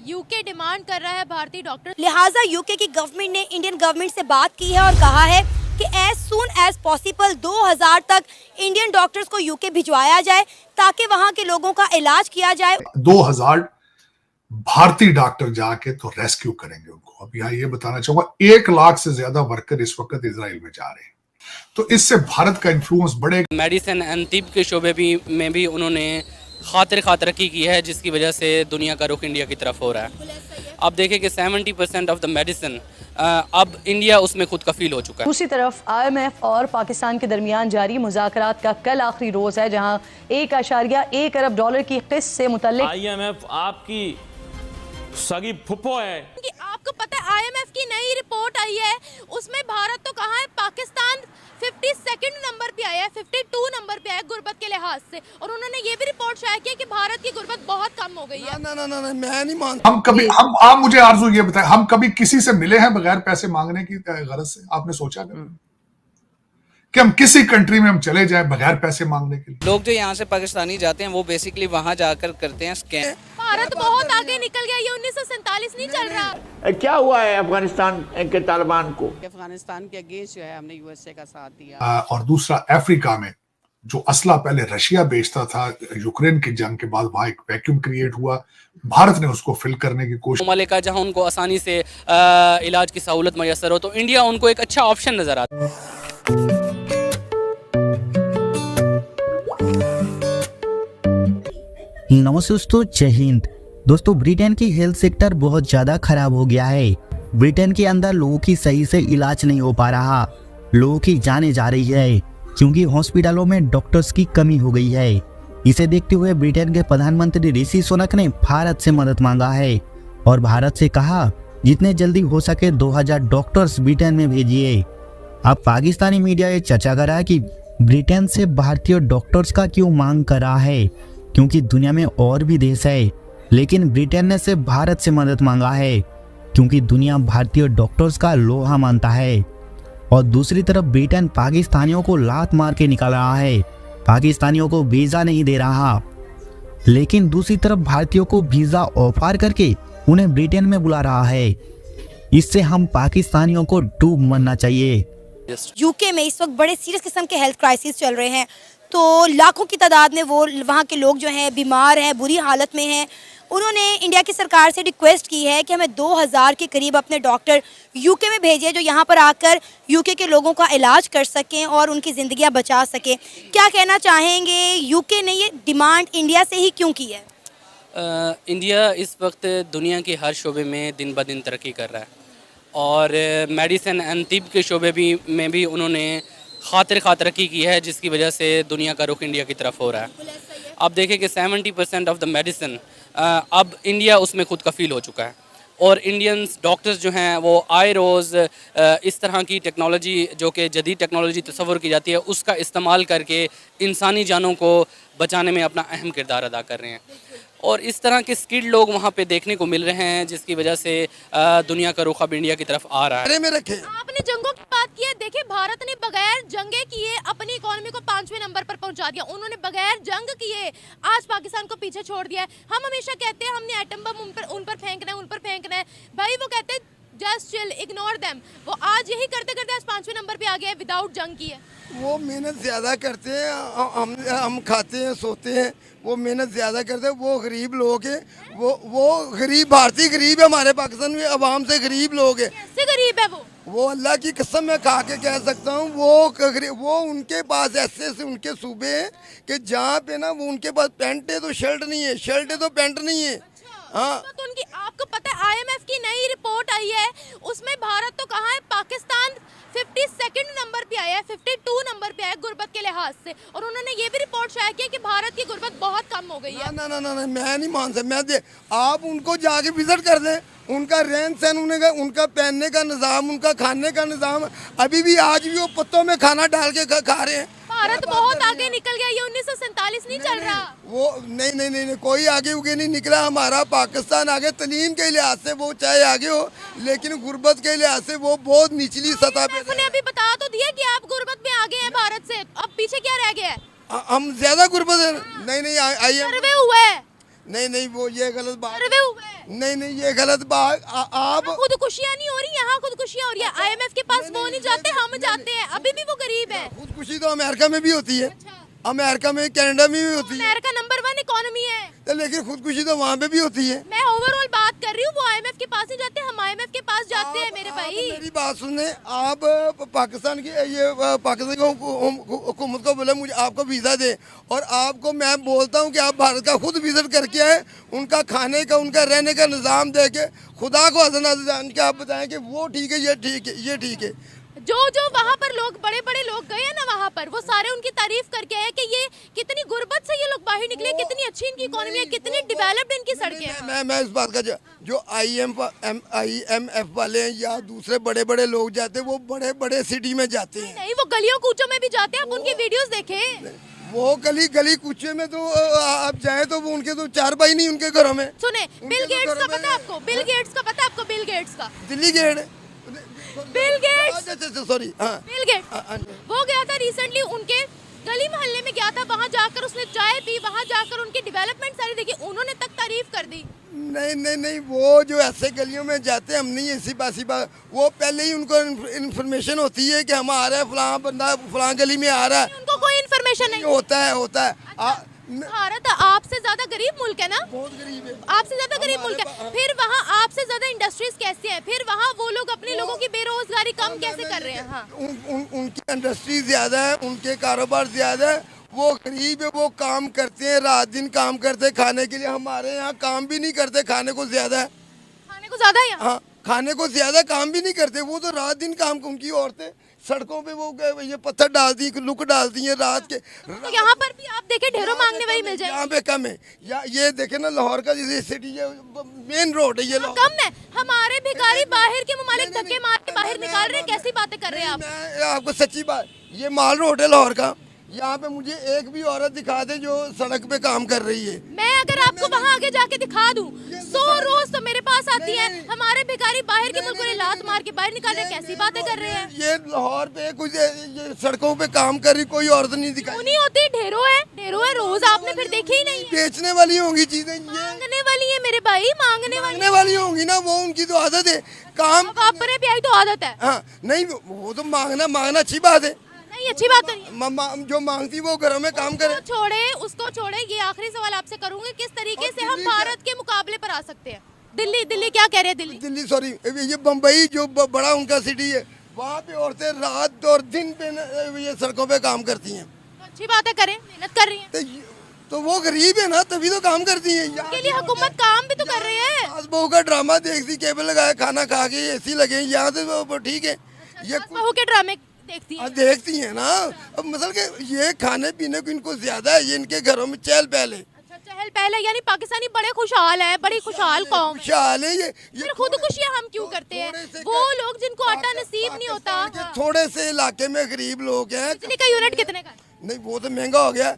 UK demand कर रहा है भारतीय डॉक्टर, लिहाजा यूके की गवर्नमेंट ने इंडियन गवर्नमेंट से बात की है और कहा है कि एज सून एज पॉसिबल 2000 तक इंडियन डॉक्टर्स को यूके भिजवाया जाए ताकि वहां के लोगों का इलाज किया जाए। 2000 भारतीय डॉक्टर जाके तो रेस्क्यू करेंगे उनको। अब यहाँ ये बताना चाहूंगा 1 लाख से ज्यादा वर्कर इस वक्त इजराइल में जा रहे हैं, तो इससे भारत का इन्फ्लुएंस बढ़ेगा। मेडिसिन एंड तिब के शोबे में भी उन्होंने खातिर तरक्की की है, जिसकी वजह से दुनिया का रुख इंडिया की तरफ हो रहा है। अब देखें कि 70% ऑफ द मेडिसिन अब इंडिया उसमें खुद कफील हो चुका है। दूसरी तरफ IMF और पाकिस्तान के दरमियान जारी मुज़ाकरात का कल आखिरी रोज है, जहां $1.1 अरब की किस्त से मुतल्लिक IMF आपकी सगी फुप्पो है। कि आपको पता है IMF की नई रिपोर्ट आई है, उसमें भारत तो कहाँ है, पाकिस्तान 52nd नंबर पे आया है, 52 नंबर पे आया गुर्बत के लिहाज से। और उन्होंने ये भी रिपोर्ट शाया किया कि भारत की गुर्बत बहुत कम हो गई है। ना, मैं नहीं मानता। आप मुझे आरज़ू ये बताएं, हम कभी किसी से मिले हैं बगैर पैसे मांगने की गरज से? आपने सोचा कि हम किसी कंट्री में हम चले जाएं बगैर पैसे मांगने के लिए? लोग जो यहाँ से पाकिस्तानी जाते हैं वो बेसिकली वहाँ जाकर करते हैं स्कैम। भारत बहुत आगे निकल गया, ये 1947 नहीं चल रहा। क्या हुआ है अफगानिस्तान के तालिबान को? अफगानिस्तान के अगेंस्ट जो है हमने USA का साथ दिया। और दूसरा, अफ्रीका में जो असला पहले रशिया बेचता था, यूक्रेन की जंग के बाद वहां एक वैक्यूम क्रिएट हुआ, भारत ने उसको फिल करने की कोशिश। ममालिका जहां उनको आसानी से इलाज की सहूलत मैसर हो, तो इंडिया उनको एक अच्छा ऑप्शन नजर आता है। नमस्ते दोस्तों, जय हिंद। दोस्तों, ब्रिटेन की हेल्थ सेक्टर बहुत ज़्यादा खराब हो गया है। ब्रिटेन के अंदर लोगों की सही से इलाज नहीं हो पा रहा, लोगों की जाने जा रही है क्योंकि हॉस्पिटलों में डॉक्टर्स की कमी हो गई है। इसे देखते हुए ब्रिटेन के प्रधानमंत्री ऋषि सुनक ने भारत से मदद मांगा है और भारत से कहा जितने जल्दी हो सके 2000 डॉक्टर्स ब्रिटेन में भेजिए। अब पाकिस्तानी मीडिया ये चर्चा कर रहा है कि ब्रिटेन से भारतीय डॉक्टर्स का क्यों मांग कर रहा है, क्योंकि दुनिया में और भी देश है, लेकिन ब्रिटेन ने सिर्फ भारत से मदद मांगा है क्योंकि दुनिया भारतीय डॉक्टर्स का लोहा मानता है। और दूसरी तरफ ब्रिटेन पाकिस्तानियों को लात मार के निकाल रहा है, पाकिस्तानियों को वीज़ा नहीं दे रहा, लेकिन दूसरी तरफ भारतीयों को वीज़ा ऑफर करके उन्हें ब्रिटेन में बुला रहा है। इससे हम पाकिस्तानियों को डूब मरना चाहिए। यूके में इस वक्त बड़े सीरियस किस्म के हेल्थ क्राइसिस चल रहे हैं, तो लाखों की तादाद में वो वहाँ के लोग जो हैं बीमार हैं, बुरी हालत में हैं। उन्होंने इंडिया की सरकार से रिक्वेस्ट की है कि हमें 2000 के करीब अपने डॉक्टर यूके में भेजिए, जो यहाँ पर आकर यूके के लोगों का इलाज कर सकें और उनकी ज़िंदगियाँ बचा सकें। क्या कहना चाहेंगे, यूके ने ये डिमांड इंडिया से ही क्यों की है? इंडिया इस वक्त दुनिया के हर शोबे में दिन ब दिन तरक्की कर रहा है और मेडिसिन एंड तिब के शोबे में भी उन्होंने खातिर तरक्की की है, जिसकी वजह से दुनिया का रुख इंडिया की तरफ हो रहा है। अब देखें कि 70% ऑफ द मेडिसिन अब इंडिया उसमें खुद कफील हो चुका है और इंडियंस डॉक्टर्स जो हैं वो आए रोज़ इस तरह की टेक्नोलॉजी, जो कि जदीद टेक्नोलॉजी तस्वर की जाती है, उसका इस्तेमाल करके इंसानी जानों को बचाने में अपना अहम किरदार अदा कर रहे हैं। और इस तरह के स्किल्ड लोग वहाँ पे देखने को मिल रहे हैं, जिसकी वजह से दुनिया का रुख अब इंडिया की तरफ आ रहा है। आपने जंगों की बात की है, देखिए भारत ने बगैर जंगे किए अपनी इकोनॉमी को 5वें नंबर पर पहुंचा दिया। उन्होंने बगैर जंग किए आज पाकिस्तान को पीछे छोड़ दिया है। हम हमेशा कहते हैं हमने एटम बम उन पर फेंकना है, भाई वो कहते हैं जस्ट चिल, इग्नोर देम। वो आज यही करते करते आज 5वें नंबर पे आ गया है विदाउट जंग किए। वो मेहनत ज़्यादा करते हैं, हम खाते हैं, सोते हैं, वो मेहनत ज़्यादा करते हैं। वो गरीब लोग हैं, वो गरीब भारतीय गरीब है, हमारे पाकिस्तान में आवाम से गरीब लोग हैं। कैसे गरीब है वो अल्लाह की कसम मैं खा के कह सकता हूँ, वो उनके पास ऐसे उनके सूबे हैं कि जहाँ पे ना वो उनके पास पैंट है तो शर्ट नहीं है, शर्ट है तो पैंट नहीं है। हाँ, तो उनकी आपको पता है IMF की नई रिपोर्ट आई है, उसमें भारत तो कहाँ है, पाकिस्तान 52nd नंबर पे आया है, 52 नंबर पे आया है गुर्बत के लिहाज से। और उन्होंने ये भी रिपोर्ट शाया किया कि भारत की गुर्बत बहुत कम हो गई है। ना, मैं नहीं मान सकता। आप उनको जाके विजिट कर दें, उनका रहन सहन, उनका पहनने का निज़ाम, उनका खाने का निज़ाम, अभी भी आज भी वो पत्तों में खाना डाल के खा रहे हैं। भारत बहुत आगे निकल गया, ये 1947 नहीं चल रहा। वो नहीं, कोई आगे उगे नहीं निकला। हमारा पाकिस्तान आगे तलीम के लिहाज से वो चाहे आगे हो, लेकिन गुर्बत के लिहाज से वो बहुत निचली सतह पे। आपने अभी बता तो दिया कि आप गुर्बत में आगे हैं भारत से, अब पीछे क्या रह गया है? हम ज्यादा गुर्बत है। नहीं, सर्वे हुआ है, नहीं नहीं वो ये गलत बात सर्वे हुआ है। नहीं ये गलत बात आप खुदकुशियां नहीं हो रही, यहाँ खुदकुशियां हो रही है। IMF के पास वो नहीं जाते, हम जाते हैं। अभी भी वो गरीब है। खुदकुशी तो अमेरिका में भी होती है, अमेरिका में कनाडा में भी होती है, अमेरिका नंबर 1 इकोनॉमी है, तो लेकिन खुदकुशी तो वहाँ पे भी होती है। मैं ओवरऑल बात कर रही हूँ। वो IMF के पास नहीं जाते, हम IMF के पास जाते हैं मेरे भाई। मेरी बात सुने, आप पाकिस्तान की पाकिस्तान की हुकूमत को बोले मुझे आपको वीज़ा दे, और आपको मैं बोलता हूँ कि आप भारत का खुद विजिट करके आए, उनका खाने का उनका रहने का निज़ाम दे के खुदा को अज़न जान के आप बताएं कि वो ठीक है, ये ठीक है, ये ठीक है। जो वहाँ पर लोग बड़े बड़े लोग गए ना वहाँ पर, वो सारे उनकी तारीफ करके आए कि ये कितनी गुर्बत से ये लोग बाहर निकले, कितनी अच्छी इनकी इकोनॉमी है, कितनी डेवलप्ड इनकी सड़कें हैं। मैं इस बात का जो IMF वाले हैं या दूसरे बड़े बड़े लोग जाते हैं, वो बड़े बड़े सिटी में जाते हैं। नहीं, वो गलियों कूचों में भी जाते हैं। आप उनकी वीडियोस देखें। वो गली कूचे में तो आप जाए तो वो उनके तो 4 भाई नहीं उनके घरों में। सुने, बिल गेट्स का पता है आपको? बिल गेट्स का पता है आपको? बिल गेट्स का दिल्ली गेट, बिल गेट्स, अच्छा सॉरी, हाँ बिल गेट्स वो गया था रिसेंटली, उनके गली मोहल्ले में गया था, वहाँ जाकर उसने चाय पी, वहाँ जाकर उनकी डेवलपमेंट सारी देखी, उन्होंने तक तारीफ कर दी। नहीं वो जो ऐसे गलियों में जाते हैं, हम नहीं ऐसी बासी बात, वो पहले ही उनको इन्फॉर्मेशन होती है कि हम आ रहे हैं, फलां बंदा फलां गली में आ रहा है, उनको कोई इन्फॉर्मेशन नहीं होता है। भारत आपसे ज्यादा गरीब मुल्क है ना, बहुत गरीब है, आपसे ज्यादा गरीब मुल्क है। फिर वहाँ आपसे ज्यादा इंडस्ट्रीज कैसे हैं? फिर वहाँ वो लोग अपने लोगों की बेरोजगारी कम कैसे कर रहे हैं? हाँ, उनकी इंडस्ट्री ज्यादा है, उनके कारोबार ज्यादा है, वो गरीब है, वो काम करते हैं, रात दिन काम करते हैं खाने के लिए। हमारे यहाँ काम भी नहीं करते, खाने को ज्यादा है, खाने को ज्यादा है। हाँ खाने को ज्यादा, काम भी नहीं करते, वो तो रात दिन काम। उनकी औरतें सड़कों पे वो ये पत्थर डालती हैं, लुक डालती हैं रात के। तो यहाँ पर भी आप देखें ढेरों मांगने वाली मिल जाए। यहाँ पे कम है, या ये देखे ना लाहौर का जैसे सिटी है, मेन रोड है ये लाहौर। कम है। हमारे भिखारी बाहर के ममालिक धक्के मार के बाहर निकाल रहे हैं। कैसी बातें कर रहे हैं आप? मैं आपको सच्ची बात, ये माल रोड है लाहौर का, यहाँ पे मुझे एक भी औरत दिखा दे जो सड़क पे काम कर रही है। मैं अगर आपको वहाँ आगे जाके दिखा दूँ, 100 रोज तो मेरे पास आती है। हमारे भिखारी बाहर के मुल्कों ने लात मार के बाहर निकाल रहे। कैसी बातें कर रहे हैं? ये लाहौर पे कुछ ये सड़कों पे काम कर रही कोई औरत नहीं दिखाई। नहीं होती, ढेरों है रोज, आपने फिर देखी ही नहीं है। बेचने वाली होंगी चीजें, मांगने वाली है मेरे भाई, मांगने वाली होंगी ना, वो उनकी तो आदत है काम। अपने भी आई तो आदत है। हाँ नहीं वो तो मांगना अच्छी बात है, नहीं अच्छी बात नहीं। जो मांगती वो घरों में काम करे। उसको छोड़े। ये आखिरी सवाल आपसे करूंगी, किस तरीके से हम भारत के मुकाबले पर आ सकते हैं? दिल्ली क्या कह रहे हैं? दिल्ली सॉरी, ये बम्बई जो बड़ा उनका सिटी है, वहाँ पे औरतें रात और दिन पे ये सड़कों पे काम करती हैं। अच्छी बात है, करें, मेहनत कर रही हैं। तो वो गरीब है ना, तभी तो काम करती हैं। के लिए हुकूमत काम भी तो कर रही है। सास बहू का ड्रामा देखती, केबल लगाए, खाना खा के AC लगे, यहाँ से ठीक है। ये बहू के ड्रामे देखती हैं ना। अब मतलब कि ये खाने पीने को इनको ज्यादा है, ये इनके घरों में चहल पहल है। चहल पहल है, यानी पाकिस्तानी बड़े खुशहाल है, बड़ी खुशहाल कौम। खुशहाल है ये खुदकुशियां हम क्यों करते हैं? वो लोग जिनको आटा नसीब नहीं होता। थोड़े से इलाके में गरीब लोग हैं। बिजली का यूनिट कितने का? नहीं वो तो महंगा हो गया।